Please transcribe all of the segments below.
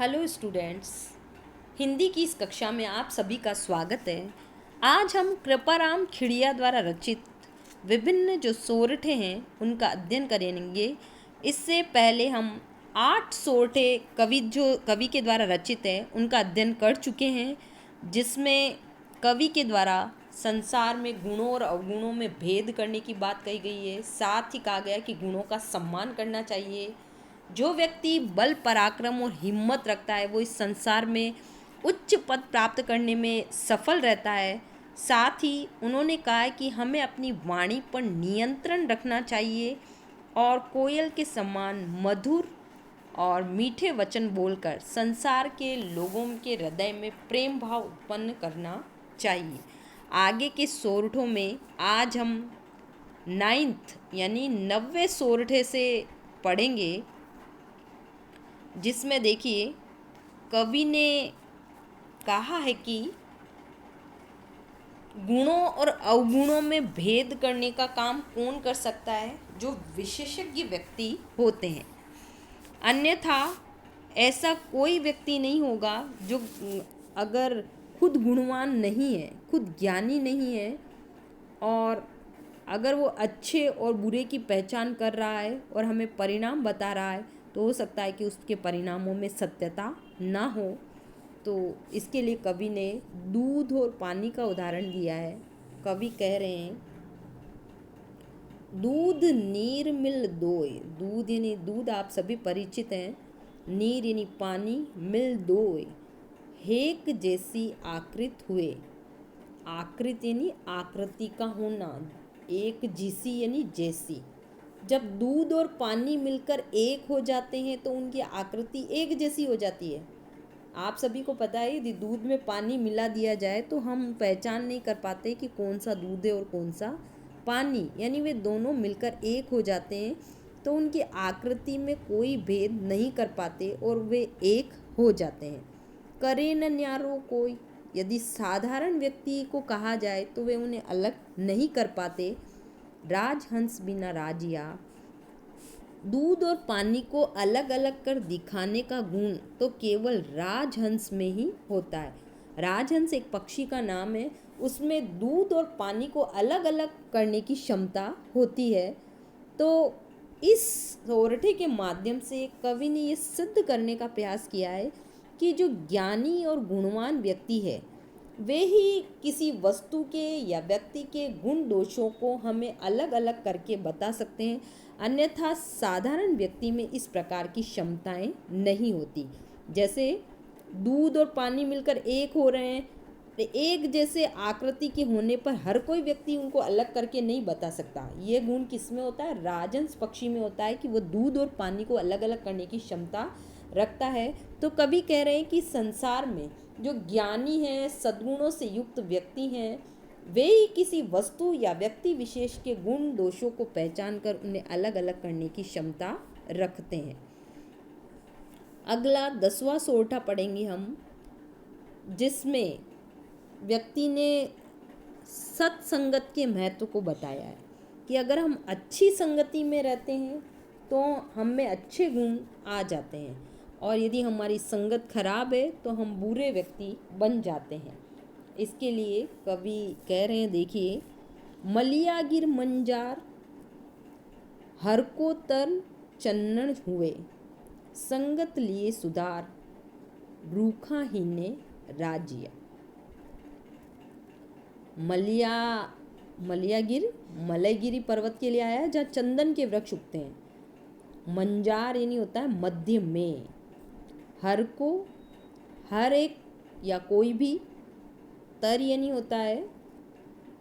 Hello students. Hindi की इस कक्षा में आप सभी का स्वागत है। आज हम कृपाराम खिड़िया द्वारा रचित विभिन्न जो सोरठे हैं उनका अध्ययन करेंगे। इससे पहले हम 8 सोरठे कवि के द्वारा रचित है उनका अध्ययन कर चुके हैं, जिसमें कवि के द्वारा संसार में गुणों और अवगुणों में भेद करने की बात कही गई है। साथ ही कहा गया कि गुणों का सम्मान करना चाहिए। जो व्यक्ति बल पराक्रम और हिम्मत रखता है वो इस संसार में उच्च पद प्राप्त करने में सफल रहता है। साथ ही उन्होंने कहा है कि हमें अपनी वाणी पर नियंत्रण रखना चाहिए और कोयल के समान मधुर और मीठे वचन बोलकर संसार के लोगों के हृदय में प्रेम भाव उत्पन्न करना चाहिए। आगे के सोरठों में आज हम 9th यानी 90वें सोरठे से पढ़ेंगे, जिसमें देखिए कवि ने कहा है कि गुणों और अवगुणों में भेद करने का काम कौन कर सकता है? जो विशेषज्ञ व्यक्ति होते हैं। अन्यथा ऐसा कोई व्यक्ति नहीं होगा जो अगर खुद गुणवान नहीं है, खुद ज्ञानी नहीं है और अगर वो अच्छे और बुरे की पहचान कर रहा है और हमें परिणाम बता रहा है, तो हो सकता है कि उसके परिणामों में सत्यता ना हो। तो इसके लिए कवि ने दूध और पानी का उदाहरण दिया है। कवि कह रहे हैं, दूध नीर मिल दोय। दूध यानी दूध आप सभी परिचित हैं। नीर यानी पानी, मिल दोय हेक जैसी आकृत हुए। आकृत यानी आकृति का होना, एक जिसी यानी जैसी। जब दूध और पानी मिलकर एक हो जाते हैं तो उनकी आकृति एक जैसी हो जाती है। आप सभी को पता है यदि दूध में पानी मिला दिया जाए तो हम पहचान नहीं कर पाते कि कौन सा दूध है और कौन सा पानी, यानी वे दोनों मिलकर एक हो जाते हैं तो उनकी आकृति में कोई भेद नहीं कर पाते और वे एक हो जाते हैं। करे न न्यारो कोई, यदि साधारण व्यक्ति को कहा जाए तो वे उन्हें अलग नहीं कर पाते। राजहंस बिना राजिया। दूध और पानी को अलग अलग कर दिखाने का गुण तो केवल राजहंस में ही होता है। राजहंस एक पक्षी का नाम है, उसमें दूध और पानी को अलग अलग करने की क्षमता होती है। तो इस सोरठे के माध्यम से कवि ने ये सिद्ध करने का प्रयास किया है कि जो ज्ञानी और गुणवान व्यक्ति है वे ही किसी वस्तु के या व्यक्ति के गुण दोषों को हमें अलग अलग करके बता सकते हैं। अन्यथा साधारण व्यक्ति में इस प्रकार की क्षमताएं नहीं होती। जैसे दूध और पानी मिलकर एक हो रहे हैं, एक जैसे आकृति के होने पर हर कोई व्यक्ति उनको अलग करके नहीं बता सकता। ये गुण किस में होता है? राजहंस पक्षी में होता है कि वो दूध और पानी को अलग अलग करने की क्षमता रखता है। तो कवि कह रहे हैं कि संसार में जो ज्ञानी हैं, सद्गुणों से युक्त व्यक्ति हैं, वे ही किसी वस्तु या व्यक्ति विशेष के गुण दोषों को पहचान कर उन्हें अलग अलग करने की क्षमता रखते हैं। अगला 10वां सोरठा पढ़ेंगे हम, जिसमें व्यक्ति ने सत्संगत के महत्व को बताया है कि अगर हम अच्छी संगति में रहते हैं तो हम में अच्छे गुण आ जाते हैं और यदि हमारी संगत खराब है तो हम बुरे व्यक्ति बन जाते हैं। इसके लिए कवि कह रहे हैं, देखिए, मलिया गिर मंजार हर को तर चन्नन हुए। संगत लिए सुधार रूखा ही ने राजिया। मलियागिर मलयगिरी पर्वत के लिए आया है जहाँ चंदन के वृक्ष उगते हैं। मंजार यानी होता है मध्य में। हर को हर एक या कोई भी। तर यानी होता है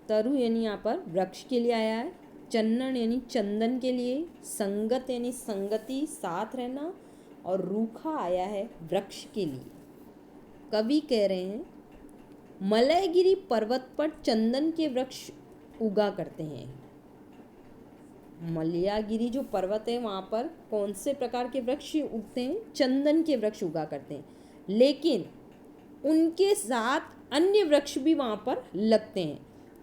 तरु यानी यहाँ पर वृक्ष के लिए आया है। चन्नन यानी चंदन के लिए। संगत यानी संगति, साथ रहना। और रूखा आया है वृक्ष के लिए। कवि कह रहे हैं, मलयगिरी पर्वत पर चंदन के वृक्ष उगा करते हैं। मलयागिरी जो पर्वत है वहाँ पर कौन से प्रकार के वृक्ष उगते हैं? चंदन के वृक्ष उगा करते हैं, लेकिन उनके साथ अन्य वृक्ष भी वहाँ पर लगते हैं।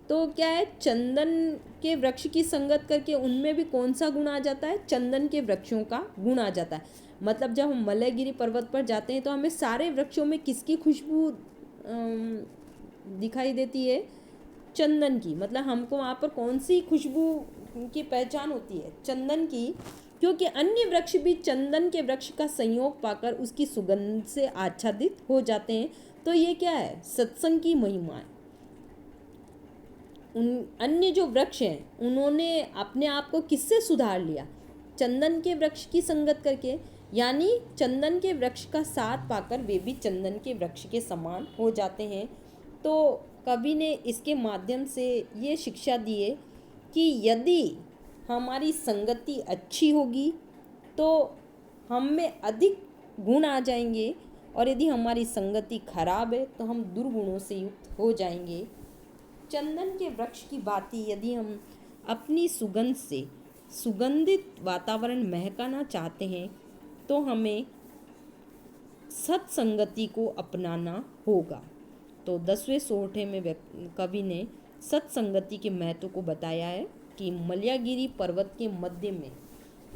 तो क्या है, चंदन के वृक्ष की संगत करके उनमें भी कौन सा गुण आ जाता है, चंदन के वृक्षों का गुण आ जाता है। मतलब जब हम मलयगिरी पर्वत पर जाते हैं तो हमें सारे वृक्षों में किसकी खुशबू दिखाई देती है, चंदन की। मतलब हमको वहाँ पर कौन सी खुशबू की पहचान होती है, चंदन की, क्योंकि अन्य वृक्ष भी चंदन के वृक्ष का संयोग पाकर उसकी सुगंध से आच्छादित हो जाते हैं। तो ये क्या है, सत्संग की महिमा है। उन अन्य जो वृक्ष हैं उन्होंने अपने आप को किससे सुधार लिया, चंदन के वृक्ष की संगत करके, यानी चंदन के वृक्ष का साथ पाकर वे भी चंदन के वृक्ष के समान हो जाते हैं। तो कवि ने इसके माध्यम से ये शिक्षा दी है कि यदि हमारी संगति अच्छी होगी तो हम में अधिक गुण आ जाएंगे, और यदि हमारी संगति खराब है तो हम दुर्गुणों से युक्त हो जाएंगे। चंदन के वृक्ष की भांति यदि हम अपनी सुगंध से सुगंधित वातावरण महकाना चाहते हैं तो हमें सत्संगति को अपनाना होगा। तो 10वें सोरठे में कवि ने सत्संगति के महत्व को बताया है कि मलयागिरी पर्वत के मध्य में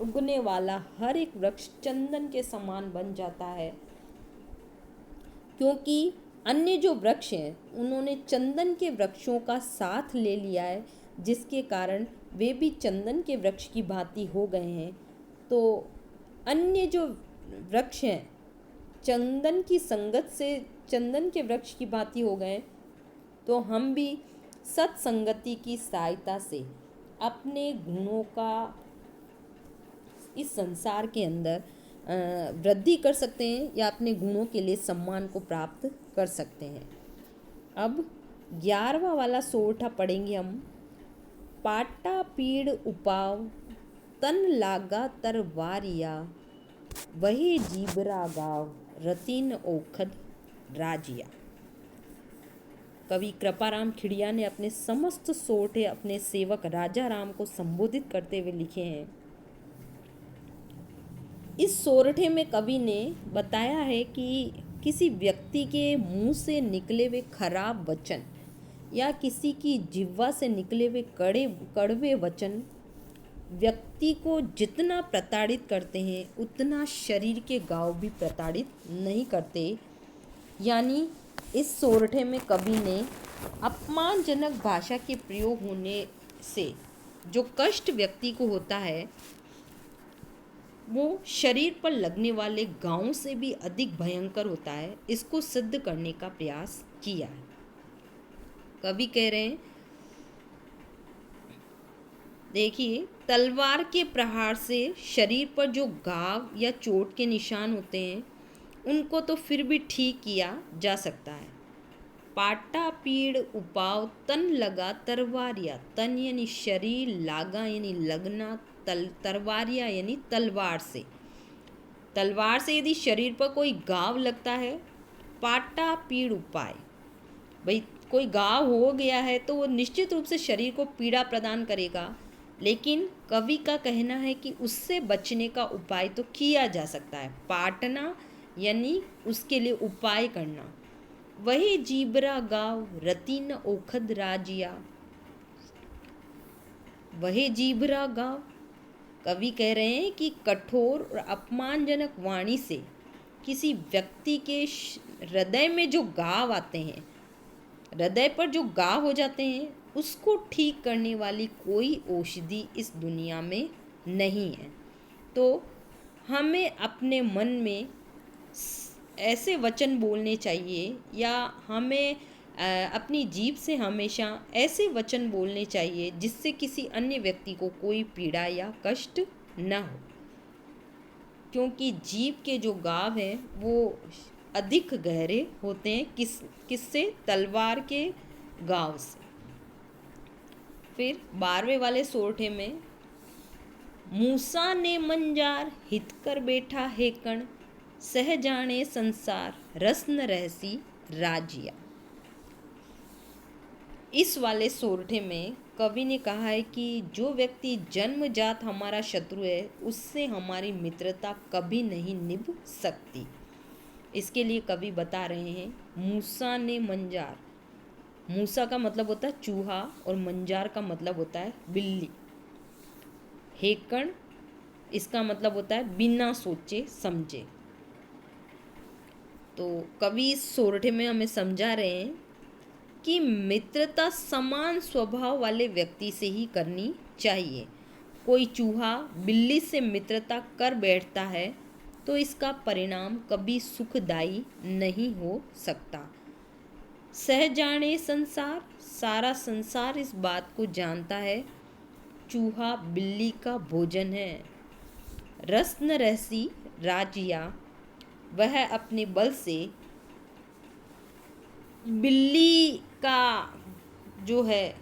उगने वाला हर एक वृक्ष चंदन के समान बन जाता है, क्योंकि अन्य जो वृक्ष हैं उन्होंने चंदन के वृक्षों का साथ ले लिया है, जिसके कारण वे भी चंदन के वृक्ष की भांति हो गए हैं। तो अन्य जो वृक्ष हैं चंदन की संगत से चंदन के वृक्ष की भांति हो गए, तो हम भी सत्संगति की सहायता से अपने गुणों का इस संसार के अंदर वृद्धि कर सकते हैं या अपने गुणों के लिए सम्मान को प्राप्त कर सकते हैं। अब 11वां वाला सोरठा पढ़ेंगे हम। पाटा पीड़ उपाव तन लागा तरवारिया, वही जीबरा गाव रतीन ओखद राजिया। कवि कृपाराम खिड़िया ने अपने समस्त सोरठे अपने सेवक राजा राम को संबोधित करते हुए लिखे हैं। इस सोरठे में कवि ने बताया है कि किसी व्यक्ति के मुंह से निकले हुए खराब वचन या किसी की जिह्वा से निकले हुए कड़वे वचन व्यक्ति को जितना प्रताड़ित करते हैं उतना शरीर के घाव भी प्रताड़ित नहीं करते। यानी इस सोरठे में कवि ने अपमानजनक भाषा के प्रयोग होने से जो कष्ट व्यक्ति को होता है वो शरीर पर लगने वाले घावों से भी अधिक भयंकर होता है, इसको सिद्ध करने का प्रयास किया है। कवि कह रहे हैं, देखिए, तलवार के प्रहार से शरीर पर जो घाव या चोट के निशान होते हैं उनको तो फिर भी ठीक किया जा सकता है। पाटा पीड़ उपाव तन लगा तरवारिया, तन यानी शरीर, लागा यानी लगना, तरवारिया यानी तलवार से। तलवार से यदि शरीर पर कोई घाव लगता है, पाटा पीड़ उपाय, भाई कोई घाव हो गया है तो वो निश्चित रूप से शरीर को पीड़ा प्रदान करेगा, लेकिन कवि का कहना है कि उससे बचने का उपाय तो किया जा सकता है। पाटना यानी उसके लिए उपाय करना। वही जीबरा गाव रतीन ओखद राजिया, वही जीबरा गाव। कवि कह रहे हैं कि कठोर और अपमानजनक वाणी से किसी व्यक्ति के हृदय में जो घाव आते हैं, हृदय पर जो घाव हो जाते हैं, उसको ठीक करने वाली कोई औषधि इस दुनिया में नहीं है। तो हमें अपने मन में ऐसे वचन बोलने चाहिए या हमें अपनी जीभ से हमेशा ऐसे वचन बोलने चाहिए जिससे किसी अन्य व्यक्ति को कोई पीड़ा या कष्ट न हो, क्योंकि जीभ के जो घाव हैं वो अधिक गहरे होते हैं किससे, तलवार के घाव से। फिर 12वें वाले सोरठे में, मूसा ने मंजार हित कर बैठा है कण, सह जाने संसार रस न रहसी राजिया। इस वाले सोरठे में कवि ने कहा है कि जो व्यक्ति जन्मजात हमारा शत्रु है उससे हमारी मित्रता कभी नहीं निभ सकती। इसके लिए कवि बता रहे हैं, मूसा ने मंजार, मूसा का मतलब होता है चूहा और मंजार का मतलब होता है बिल्ली। हेकड़ इसका मतलब होता है बिना सोचे समझे। तो कवि इस सोरठे में हमें समझा रहे हैं कि मित्रता समान स्वभाव वाले व्यक्ति से ही करनी चाहिए। कोई चूहा बिल्ली से मित्रता कर बैठता है तो इसका परिणाम कभी सुखदायी नहीं हो सकता। सह जाने संसार, सारा संसार इस बात को जानता है, चूहा बिल्ली का भोजन है। रस न रहसी राजिया, वह अपने बल से बिल्ली का जो है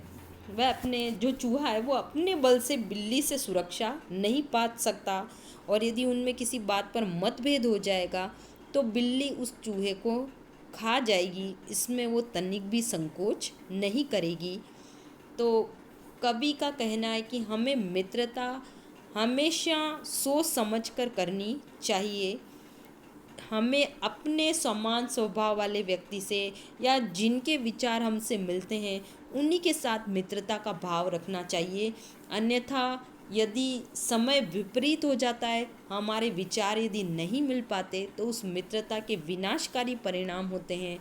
वह अपने जो चूहा है वो अपने बल से बिल्ली से सुरक्षा नहीं पा सकता, और यदि उनमें किसी बात पर मतभेद हो जाएगा तो बिल्ली उस चूहे को खा जाएगी, इसमें वो तनिक भी संकोच नहीं करेगी। तो कवि का कहना है कि हमें मित्रता हमेशा सोच समझ कर करनी चाहिए। हमें अपने समान स्वभाव वाले व्यक्ति से या जिनके विचार हमसे मिलते हैं उन्हीं के साथ मित्रता का भाव रखना चाहिए। अन्यथा यदि समय विपरीत हो जाता है, हमारे विचार यदि नहीं मिल पाते, तो उस मित्रता के विनाशकारी परिणाम होते हैं,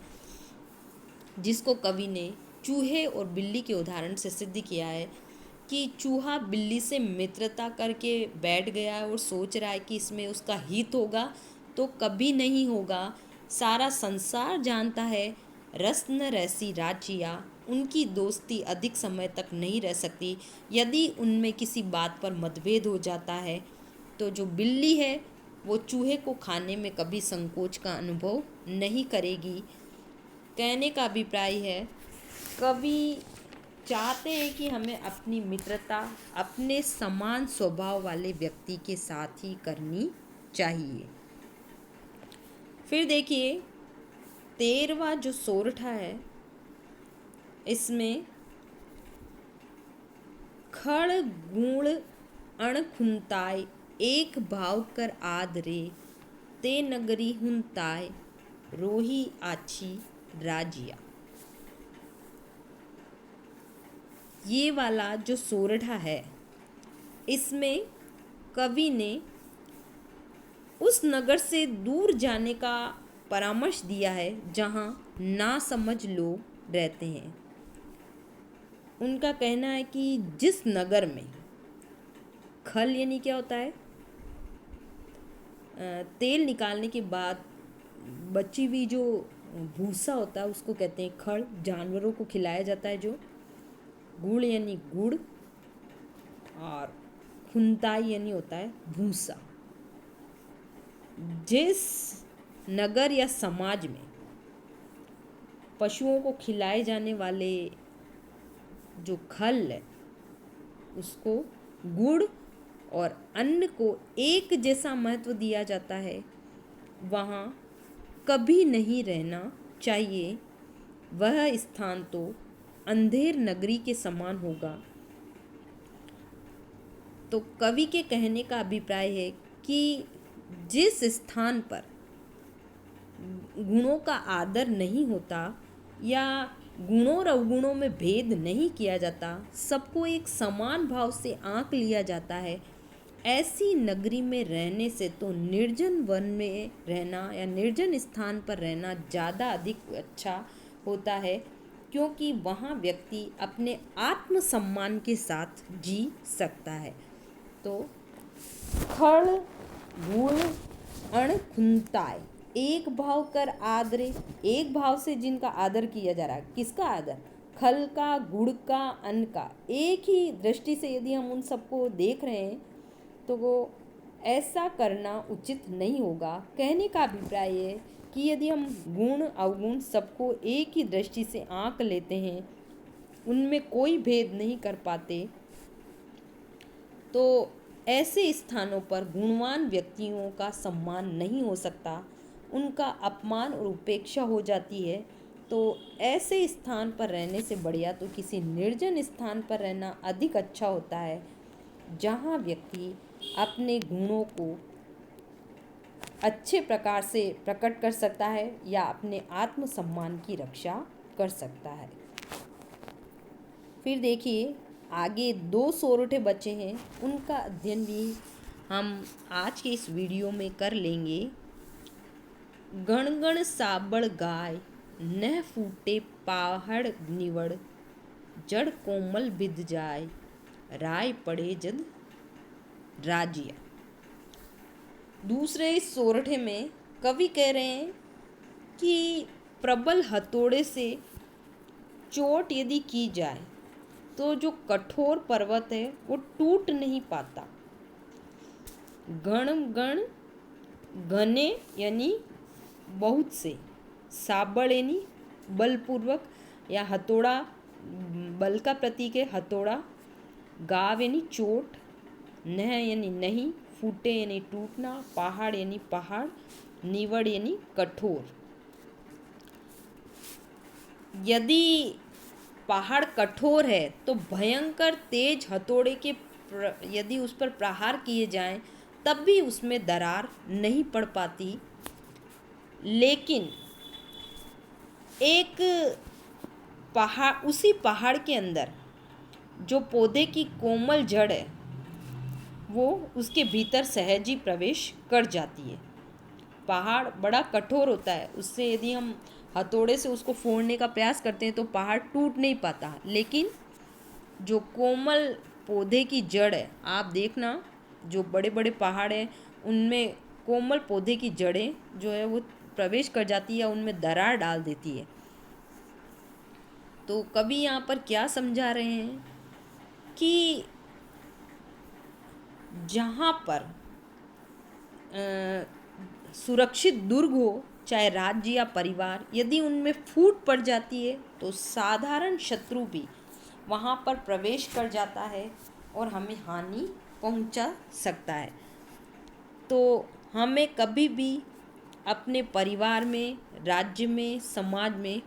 जिसको कवि ने चूहे और बिल्ली के उदाहरण से सिद्ध किया है कि चूहा बिल्ली से मित्रता करके बैठ गया है और सोच रहा है कि इसमें उसका हित होगा, तो कभी नहीं होगा। सारा संसार जानता है, रस न रहसी राजिया, उनकी दोस्ती अधिक समय तक नहीं रह सकती। यदि उनमें किसी बात पर मतभेद हो जाता है तो जो बिल्ली है वो चूहे को खाने में कभी संकोच का अनुभव नहीं करेगी। कहने का अभिप्राय है, कवि चाहते हैं कि हमें अपनी मित्रता अपने समान स्वभाव वाले व्यक्ति के साथ ही करनी चाहिए। फिर देखिए 13वां जो सोरठा है, इसमें खड़ गुण अण खुनताय, एक भाव कर आदरे, ते नगरी हुनताय, रोही आछी राजिया। ये वाला जो सोरठा है, इसमें कवि ने उस नगर से दूर जाने का परामर्श दिया है जहाँ नासमझ लोग रहते हैं। उनका कहना है कि जिस नगर में खल यानी क्या होता है, तेल निकालने के बाद बची हुई जो भूसा होता है उसको कहते हैं खड़, जानवरों को खिलाया जाता है जो। गुड़ यानी गुड़, और खुनताई यानी होता है भूसा। जिस नगर या समाज में पशुओं को खिलाए जाने वाले जो खल है उसको गुड़ और अन्न को एक जैसा महत्व दिया जाता है, वहाँ कभी नहीं रहना चाहिए। वह स्थान तो अंधेर नगरी के समान होगा। तो कवि के कहने का अभिप्राय है कि जिस स्थान पर गुणों का आदर नहीं होता या गुणों और अवगुणों में भेद नहीं किया जाता, सबको एक समान भाव से आंक लिया जाता है, ऐसी नगरी में रहने से तो निर्जन वन में रहना या निर्जन स्थान पर रहना ज़्यादा अधिक अच्छा होता है, क्योंकि वहाँ व्यक्ति अपने आत्मसम्मान के साथ जी सकता है। तो खड़ गुण अण खुनताय, एक भाव कर आदरे, एक भाव से जिनका आदर किया जा रहा है। किसका आदर? खल का, गुड़ का, अन्न का। एक ही दृष्टि से यदि हम उन सबको देख रहे हैं तो वो ऐसा करना उचित नहीं होगा। कहने का अभिप्राय है कि यदि हम गुण अवगुण सबको एक ही दृष्टि से आंक लेते हैं, उनमें कोई भेद नहीं कर पाते, तो ऐसे स्थानों पर गुणवान व्यक्तियों का सम्मान नहीं हो सकता, उनका अपमान और उपेक्षा हो जाती है। तो ऐसे स्थान पर रहने से बढ़िया तो किसी निर्जन स्थान पर रहना अधिक अच्छा होता है, जहाँ व्यक्ति अपने गुणों को अच्छे प्रकार से प्रकट कर सकता है या अपने आत्मसम्मान की रक्षा कर सकता है। फिर देखिए आगे 2 सोरठे बचे हैं, उनका अध्ययन भी हम आज के इस वीडियो में कर लेंगे। गण गण साबड़ गाय, नह फूटे पहाड़ निवड़, जड़ कोमल बिध जाय, राय पड़े जद राजिया। दूसरे इस सोरठे में कवि कह रहे हैं कि प्रबल हथौड़े से चोट यदि की जाए तो जो कठोर पर्वत है वो टूट नहीं पाता। गण गण, घने यानी बहुत से, साबड़ यानी बलपूर्वक या हथौड़ा, बल का प्रतीक है हथौड़ा, गाव यानी चोट, नह यानी नहीं, फूटे यानी टूटना, पहाड़ यानी पहाड़, निवड़ यानी कठोर। यदि पहाड़ कठोर है तो भयंकर तेज हथौड़े के यदि उस पर प्रहार किए जाएं तब भी उसमें दरार नहीं पड़ पाती। लेकिन एक पहाड़, उसी पहाड़ के अंदर जो पौधे की कोमल जड़ है वो उसके भीतर सहज ही प्रवेश कर जाती है। पहाड़ बड़ा कठोर होता है, उससे यदि हम हथौड़े से उसको फोड़ने का प्रयास करते हैं तो पहाड़ टूट नहीं पाता। लेकिन जो कोमल पौधे की जड़ है, आप देखना जो बड़े बड़े पहाड़ हैं उनमें कोमल पौधे की जड़ें जो है वो प्रवेश कर जाती है, उनमें दरार डाल देती है। तो कवि यहाँ पर क्या समझा रहे हैं कि जहाँ पर सुरक्षित दुर्ग हो, चाहे राज्य या परिवार, यदि उनमें फूट पड़ जाती है तो साधारण शत्रु भी वहाँ पर प्रवेश कर जाता है और हमें हानि पहुँचा सकता है। तो हमें कभी भी अपने परिवार में, राज्य में, समाज में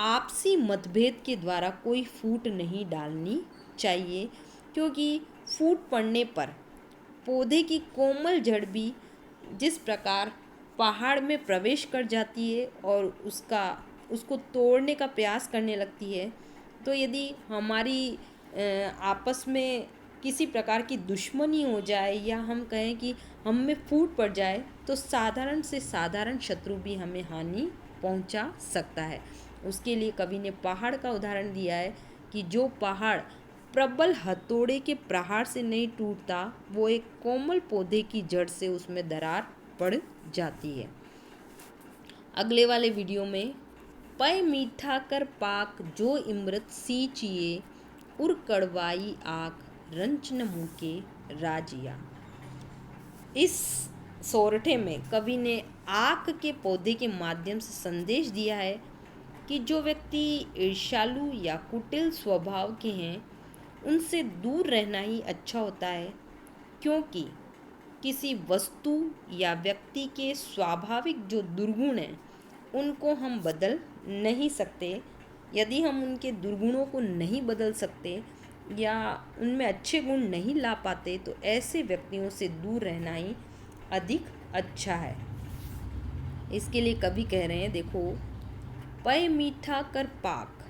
आपसी मतभेद के द्वारा कोई फूट नहीं डालनी चाहिए, क्योंकि फूट पड़ने पर पौधे की कोमल जड़ भी जिस प्रकार पहाड़ में प्रवेश कर जाती है और उसको तोड़ने का प्रयास करने लगती है, तो यदि हमारी आपस में किसी प्रकार की दुश्मनी हो जाए या हम कहें कि हम में फूट पड़ जाए तो साधारण से साधारण शत्रु भी हमें हानि पहुंचा सकता है। उसके लिए कवि ने पहाड़ का उदाहरण दिया है कि जो पहाड़ प्रबल हथौड़े के प्रहार से नहीं टूटता वो एक कोमल पौधे की जड़ से उसमें दरार पड़ जाती है। अगले वाले वीडियो में पय मीठा कर पाक जो इमृत सींचिए, उर कड़वाई आँख रंच न मुके राजिया। इस सोरठे में कवि ने आक के पौधे के माध्यम से संदेश दिया है कि जो व्यक्ति ईर्ष्यालु या कुटिल स्वभाव के हैं उनसे दूर रहना ही अच्छा होता है, क्योंकि किसी वस्तु या व्यक्ति के स्वाभाविक जो दुर्गुण हैं उनको हम बदल नहीं सकते। यदि हम उनके दुर्गुणों को नहीं बदल सकते या उनमें अच्छे गुण नहीं ला पाते तो ऐसे व्यक्तियों से दूर रहना ही अधिक अच्छा है। इसके लिए कवि कह रहे हैं, देखो, पय मीठा कर पाक,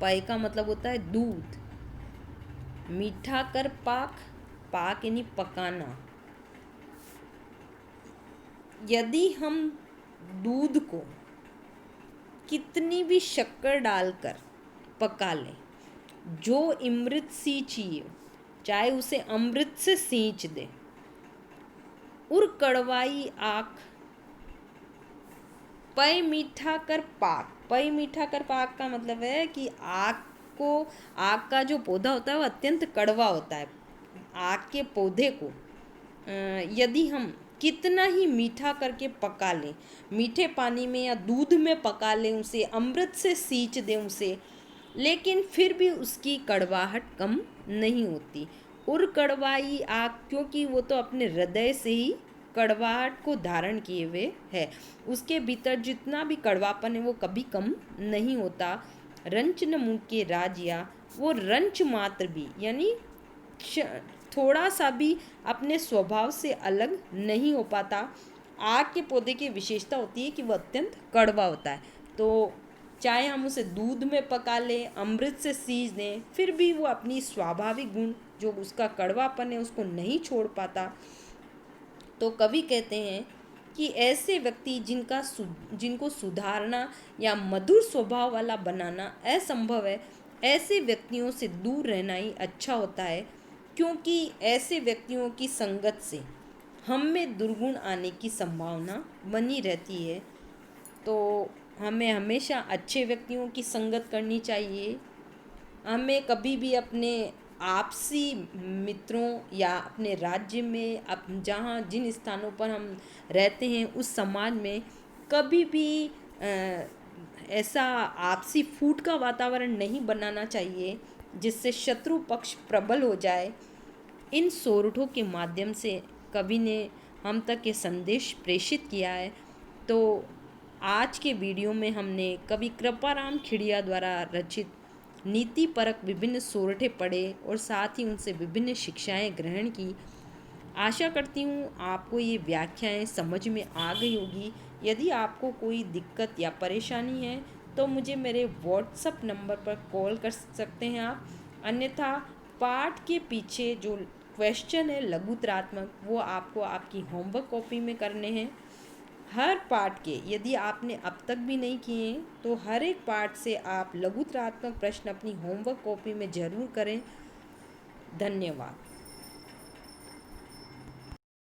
पय का मतलब होता है दूध, मीठा कर पाक, पाक यानी पकाना। यदि हम दूध को कितनी भी शक्कर डालकर पका लें, जो अमृत सींचिए, चाहे उसे अमृत से सींच दें, उर कड़वाई आँख पय मीठा कर पाक। पय मीठा कर पाक का मतलब है कि आक का जो पौधा होता है वो अत्यंत कड़वा होता है। आक के पौधे को यदि हम कितना ही मीठा करके पका लें, मीठे पानी में या दूध में पका लें उसे, अमृत से सींच दें उसे, लेकिन फिर भी उसकी कड़वाहट कम नहीं होती। उर कड़वाई आग, क्योंकि वो तो अपने हृदय से ही कड़वाहट को धारण किए हुए है, उसके भीतर जितना भी कड़वापन है वो कभी कम नहीं होता। रंच न मुँह के राजिया, वो रंच मात्र भी यानी थोड़ा सा भी अपने स्वभाव से अलग नहीं हो पाता। आग के पौधे की विशेषता होती है कि वह अत्यंत कड़वा होता है। तो चाहे हम उसे दूध में पका लें, अमृत से सींच दें, फिर भी वो अपनी स्वाभाविक गुण जो उसका कड़वापन है उसको नहीं छोड़ पाता। तो कवि कहते हैं कि ऐसे व्यक्ति जिनको सुधारना या मधुर स्वभाव वाला बनाना असंभव है, ऐसे व्यक्तियों से दूर रहना ही अच्छा होता है, क्योंकि ऐसे व्यक्तियों की संगत से हम में दुर्गुण आने की संभावना बनी रहती है। तो हमें हमेशा अच्छे व्यक्तियों की संगत करनी चाहिए। हमें कभी भी अपने आपसी मित्रों या अपने राज्य में जहाँ जिन स्थानों पर हम रहते हैं उस समाज में कभी भी ऐसा आपसी फूट का वातावरण नहीं बनाना चाहिए जिससे शत्रु पक्ष प्रबल हो जाए। इन सोरठों के माध्यम से कवि ने हम तक ये संदेश प्रेषित किया है। तो आज के वीडियो में हमने कवि कृपाराम खिड़िया द्वारा रचित नीति परक विभिन्न सोरठे पढ़े और साथ ही उनसे विभिन्न शिक्षाएं ग्रहण की। आशा करती हूँ आपको ये व्याख्याएं समझ में आ गई होगी। यदि आपको कोई दिक्कत या परेशानी है तो मुझे मेरे व्हाट्सएप नंबर पर कॉल कर सकते हैं आप। अन्यथा पाठ के पीछे जो क्वेश्चन है लघुत्रात्मक वो आपको आपकी होमवर्क कॉपी में करने हैं। हर पाठ के यदि आपने अब तक भी नहीं किए तो हर एक पाठ से आप लघुत्रात्मक प्रश्न अपनी होमवर्क कॉपी में ज़रूर करें। धन्यवाद।